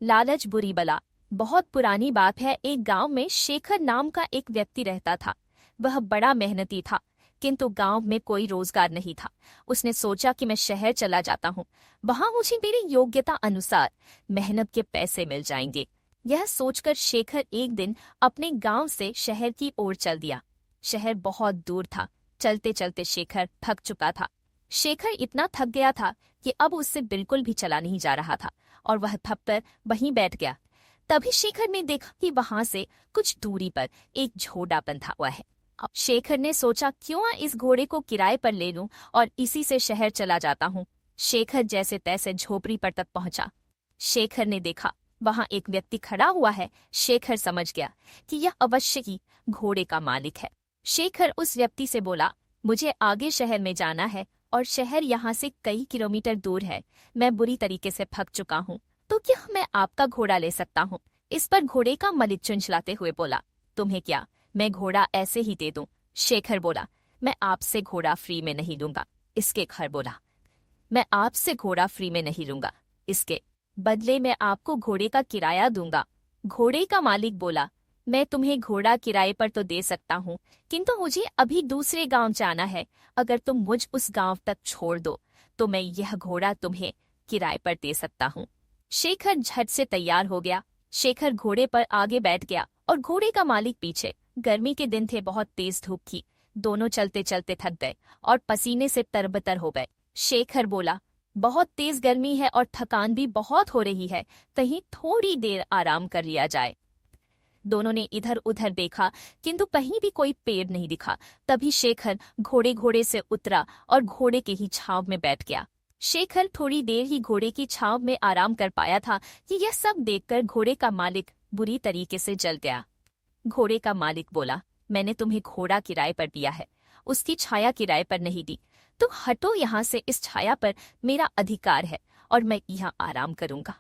लालच बुरी बला। बहुत पुरानी बात है। एक गांव में शेखर नाम का एक व्यक्ति रहता था। वह बड़ा मेहनती था, किंतु गांव में कोई रोजगार नहीं था। उसने सोचा कि मैं शहर चला जाता हूँ, वहां मुझे मेरी योग्यता अनुसार मेहनत के पैसे मिल जाएंगे। यह सोचकर शेखर एक दिन अपने गांव से शहर की ओर चल दिया। शहर बहुत दूर था। चलते चलते शेखर थक चुका था। शेखर इतना थक गया था कि अब उससे बिल्कुल भी चला नहीं जा रहा था और वह थक कर वहीं बैठ गया। तभी शेखर ने देखा कि वहां से कुछ दूरी पर एक घोड़ा बंधा हुआ है। अब शेखर ने सोचा, क्यों ना इस घोड़े को किराए पर ले लूं और इसी से शहर चला जाता हूं। शेखर जैसे तैसे झोपड़ी पर तक पहुंचा। शेखर ने देखा वहां एक व्यक्ति खड़ा हुआ है। शेखर समझ गया कि यह अवश्य ही घोड़े का मालिक है। शेखर उस व्यक्ति से बोला, मुझे आगे शहर में जाना है और शहर यहाँ से कई किलोमीटर दूर है। मैं बुरी तरीके से थक चुका हूँ, तो क्या मैं आपका घोड़ा ले सकता हूँ? इस पर घोड़े का मालिक चुंचलाते हुए बोला, तुम्हें क्या मैं घोड़ा ऐसे ही दे दूं? शेखर बोला, मैं आपसे घोड़ा फ्री में नहीं लूंगा। इसके घर बोला, मैं आपसे घोड़ा फ्री में नहीं लूंगा, इसके बदले मैं आपको घोड़े का किराया दूंगा। घोड़े का मालिक बोला, मैं तुम्हें घोड़ा किराए पर तो दे सकता हूँ, किंतु मुझे अभी दूसरे गांव जाना है। अगर तुम मुझ उस गांव तक छोड़ दो तो मैं यह घोड़ा तुम्हें किराए पर दे सकता हूँ। शेखर झट से तैयार हो गया। शेखर घोड़े पर आगे बैठ गया और घोड़े का मालिक पीछे। गर्मी के दिन थे, बहुत तेज धूप थी। दोनों चलते चलते थक गए और पसीने से तरबतर हो गए। शेखर बोला, बहुत तेज गर्मी है और थकान भी बहुत हो रही है, कहीं थोड़ी देर आराम कर लिया जाए। दोनों ने इधर उधर देखा, किंतु कहीं भी कोई पेड़ नहीं दिखा। तभी शेखर घोड़े से उतरा और घोड़े के ही छांव में बैठ गया। शेखर थोड़ी देर ही घोड़े की छांव में आराम कर पाया था कि यह सब देखकर घोड़े का मालिक बुरी तरीके से जल गया। घोड़े का मालिक बोला, मैंने तुम्हें घोड़ा किराए पर दिया है, उसकी छाया किराए पर नहीं दी। तुम हटो यहाँ से, इस छाया पर मेरा अधिकार है और मैं यहाँ आराम करूंगा।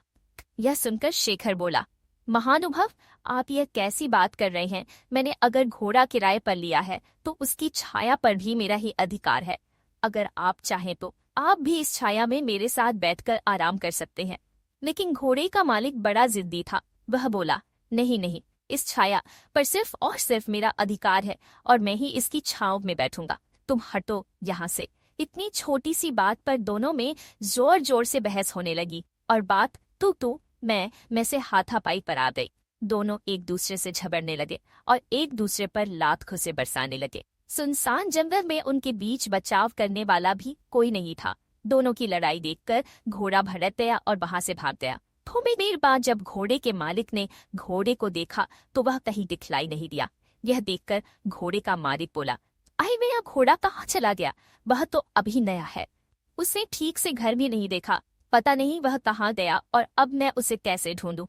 यह सुनकर शेखर बोला, महानुभाव, आप यह कैसी बात कर रहे हैं? मैंने अगर घोड़ा किराए पर लिया है तो उसकी छाया पर भी मेरा ही अधिकार है। अगर आप चाहें तो आप भी इस छाया में मेरे साथ बैठकर आराम कर सकते हैं। लेकिन घोड़े का मालिक बड़ा जिद्दी था। वह बोला, नहीं नहीं, इस छाया पर सिर्फ और सिर्फ मेरा अधिकार है और मैं ही इसकी छांव में बैठूंगा। तुम हटो यहाँ से। इतनी छोटी सी बात पर दोनों में जोर जोर से बहस होने लगी और बात तू मैं से हाथापाई पर आ गई। दोनों एक दूसरे से झगड़ने लगे और एक दूसरे पर लात घुसे बरसाने लगे। सुनसान जंगल में उनके बीच बचाव करने वाला भी कोई नहीं था। दोनों की लड़ाई देखकर घोड़ा भड़क गया और वहां से भाग गया। थोड़ी देर बाद जब घोड़े के मालिक ने घोड़े को देखा तो वह कहीं दिखलाई नहीं दिया। यह देखकर घोड़े का मालिक बोला, अरे मेरा घोड़ा कहाँ चला गया? वह तो अभी नया है, उसने ठीक से घर भी नहीं देखा, पता नहीं वह कहाँ गया और अब मैं उसे कैसे ढूंढूं?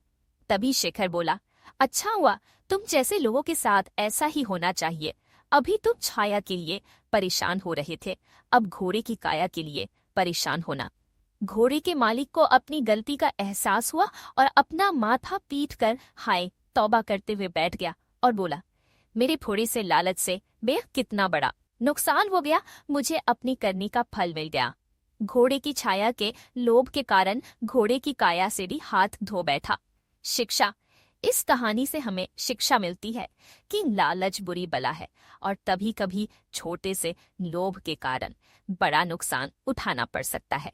तभी शेखर बोला, अच्छा हुआ, तुम जैसे लोगों के साथ ऐसा ही होना चाहिए। अभी तुम छाया के लिए परेशान हो रहे थे, अब घोड़े की काया के लिए परेशान होना। घोड़े के मालिक को अपनी गलती का एहसास हुआ और अपना माथा पीट कर हाय तौबा करते हुए बैठ गया और बोला, मेरे थोड़े से लालच से बेह कितना बड़ा नुकसान हो गया। मुझे अपनी करनी का फल मिल गया। घोड़े की छाया के लोभ के कारण घोड़े की काया से भी हाथ धो बैठा। शिक्षा, इस कहानी से हमें शिक्षा मिलती है कि लालच बुरी बला है और कभी कभी छोटे से लोभ के कारण बड़ा नुकसान उठाना पड़ सकता है।